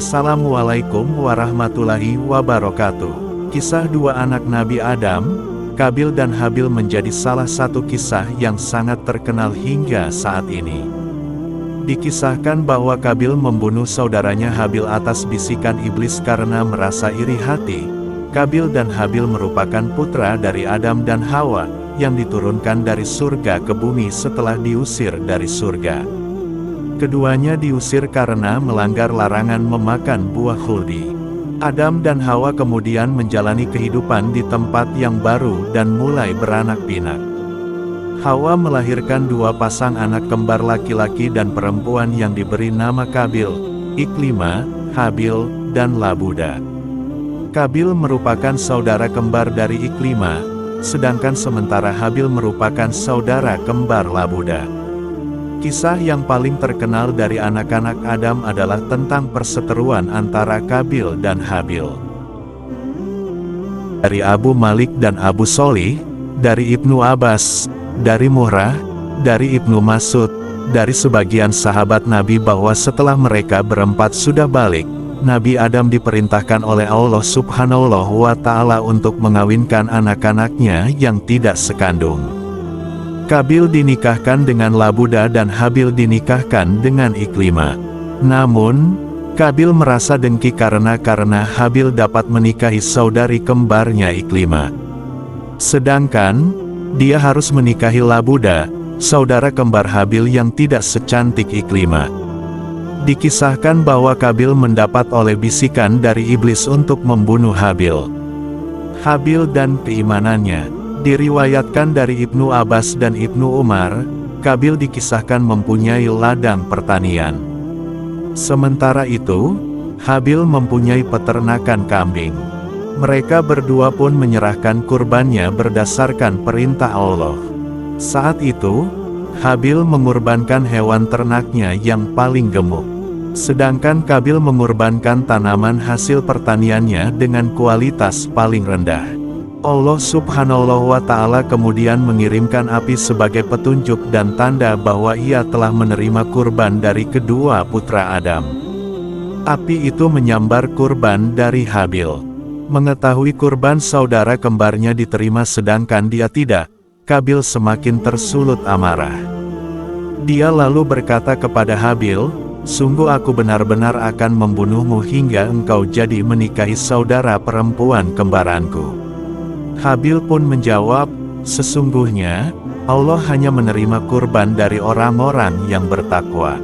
Assalamualaikum warahmatullahi wabarakatuh. Kisah dua anak Nabi Adam, Qabil dan Habil menjadi salah satu kisah yang sangat terkenal hingga saat ini. Dikisahkan bahwa Qabil membunuh saudaranya Habil atas bisikan iblis karena merasa iri hati. Qabil dan Habil merupakan putra dari Adam dan Hawa, yang diturunkan dari surga ke bumi setelah diusir dari surga. Keduanya diusir karena melanggar larangan memakan buah khuldi. Adam dan Hawa kemudian menjalani kehidupan di tempat yang baru dan mulai beranak pinak. Hawa melahirkan dua pasang anak kembar laki-laki dan perempuan yang diberi nama Qabil, Iklima, Habil, dan Labuda. Qabil merupakan saudara kembar dari Iklima, sedangkan sementara Habil merupakan saudara kembar Labuda. Kisah yang paling terkenal dari anak-anak Adam adalah tentang perseteruan antara Qabil dan Habil. Dari Abu Malik dan Abu Sholih, dari Ibnu Abbas, dari Murrah, dari Ibnu Mas'ud, dari sebagian sahabat Nabi bahwa setelah mereka berempat sudah balik, Nabi Adam diperintahkan oleh Allah Subhanahu wa Ta'ala untuk mengawinkan anak-anaknya yang tidak sekandung. Qabil dinikahkan dengan Labuda dan Habil dinikahkan dengan Iklima. Namun, Qabil merasa dengki karena Habil dapat menikahi saudari kembarnya Iklima. Sedangkan, dia harus menikahi Labuda, saudara kembar Habil yang tidak secantik Iklima. Dikisahkan bahwa Qabil mendapat oleh bisikan dari iblis untuk membunuh Habil. Habil dan keimanannya. Diriwayatkan dari Ibnu Abbas dan Ibnu Umar, Qabil dikisahkan mempunyai ladang pertanian. Sementara itu, Habil mempunyai peternakan kambing. Mereka berdua pun menyerahkan kurbannya berdasarkan perintah Allah. Saat itu, Habil mengorbankan hewan ternaknya yang paling gemuk. Sedangkan Qabil mengorbankan tanaman hasil pertaniannya dengan kualitas paling rendah. Allah Subhanahu wa Ta'ala kemudian mengirimkan api sebagai petunjuk dan tanda bahwa ia telah menerima kurban dari kedua putra Adam. Api itu menyambar kurban dari Habil. Mengetahui kurban saudara kembarnya diterima sedangkan dia tidak, Qabil semakin tersulut amarah. Dia lalu berkata kepada Habil, "Sungguh aku benar-benar akan membunuhmu hingga engkau jadi menikahi saudara perempuan kembaranku." Habil pun menjawab, "Sesungguhnya, Allah hanya menerima kurban dari orang-orang yang bertakwa."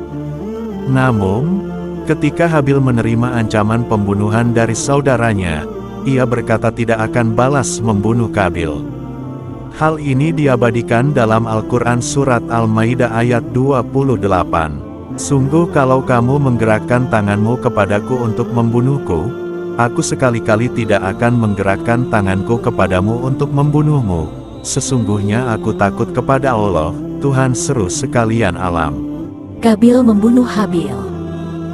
Namun, ketika Habil menerima ancaman pembunuhan dari saudaranya, ia berkata tidak akan balas membunuh Qabil. Hal ini diabadikan dalam Al-Quran Surat Al-Maidah ayat 28. "Sungguh kalau kamu menggerakkan tanganmu kepadaku untuk membunuhku, aku sekali-kali tidak akan menggerakkan tanganku kepadamu untuk membunuhmu. Sesungguhnya aku takut kepada Allah, Tuhan seru sekalian alam." Qabil membunuh Habil.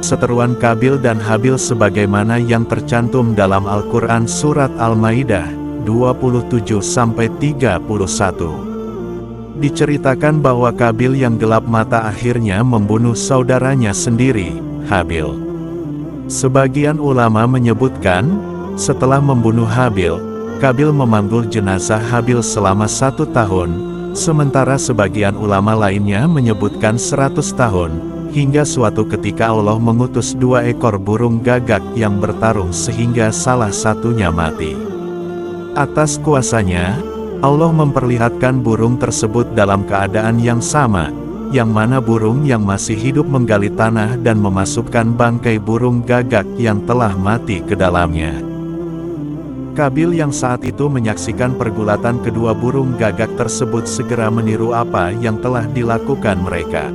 Seteruan Qabil dan Habil sebagaimana yang tercantum dalam Al-Quran Surat Al-Maidah 27-31. Diceritakan bahwa Qabil yang gelap mata akhirnya membunuh saudaranya sendiri, Habil. Sebagian ulama menyebutkan, setelah membunuh Habil, Qabil memanggul jenazah Habil selama 1 tahun, sementara sebagian ulama lainnya menyebutkan 100 tahun, hingga suatu ketika Allah mengutus 2 ekor burung gagak yang bertarung sehingga salah satunya mati. Atas kuasanya, Allah memperlihatkan burung tersebut dalam keadaan yang sama, yang mana burung yang masih hidup menggali tanah dan memasukkan bangkai burung gagak yang telah mati ke dalamnya. Qabil yang saat itu menyaksikan pergulatan kedua burung gagak tersebut segera meniru apa yang telah dilakukan mereka.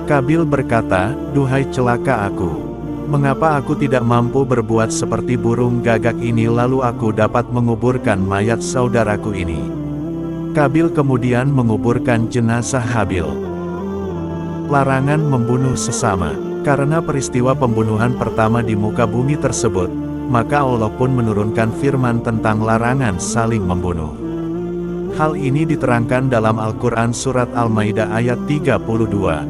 Qabil berkata, "Duhai celaka aku. Mengapa aku tidak mampu berbuat seperti burung gagak ini lalu aku dapat menguburkan mayat saudaraku ini?" Qabil kemudian menguburkan jenazah Habil. Larangan membunuh sesama. Karena peristiwa pembunuhan pertama di muka bumi tersebut, maka Allah pun menurunkan firman tentang larangan saling membunuh. Hal ini diterangkan dalam Al-Quran Surat Al-Maidah ayat 32.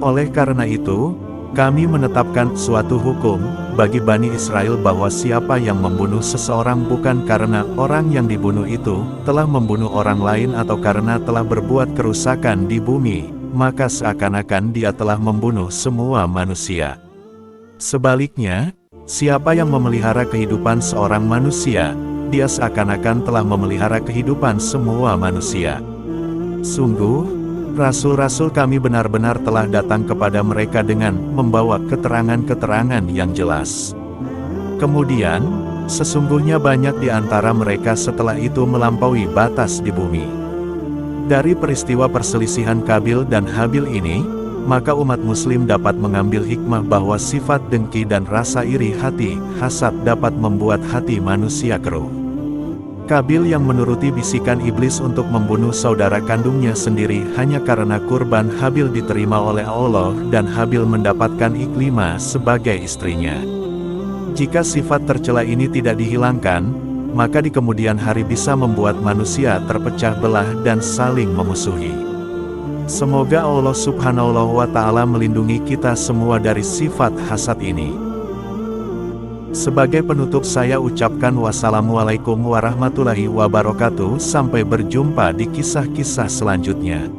Oleh karena itu, Kami menetapkan suatu hukum bagi Bani Israel bahwa siapa yang membunuh seseorang bukan karena orang yang dibunuh itu telah membunuh orang lain atau karena telah berbuat kerusakan di bumi, maka seakan-akan dia telah membunuh semua manusia. Sebaliknya, siapa yang memelihara kehidupan seorang manusia, dia seakan-akan telah memelihara kehidupan semua manusia. Sungguh, rasul-rasul kami benar-benar telah datang kepada mereka dengan membawa keterangan-keterangan yang jelas. Kemudian, sesungguhnya banyak di antara mereka setelah itu melampaui batas di bumi. Dari peristiwa perselisihan Kabil dan Habil ini, maka umat muslim dapat mengambil hikmah bahwa sifat dengki dan rasa iri hati, hasad dapat membuat hati manusia keruh. Kabil yang menuruti bisikan iblis untuk membunuh saudara kandungnya sendiri hanya karena kurban Habil diterima oleh Allah dan Habil mendapatkan Iklimah sebagai istrinya. Jika sifat tercela ini tidak dihilangkan, maka di kemudian hari bisa membuat manusia terpecah belah dan saling memusuhi. Semoga Allah Subhanahu wa Ta'ala melindungi kita semua dari sifat hasad ini. Sebagai penutup saya ucapkan wassalamualaikum warahmatullahi wabarakatuh. Sampai berjumpa di kisah-kisah selanjutnya.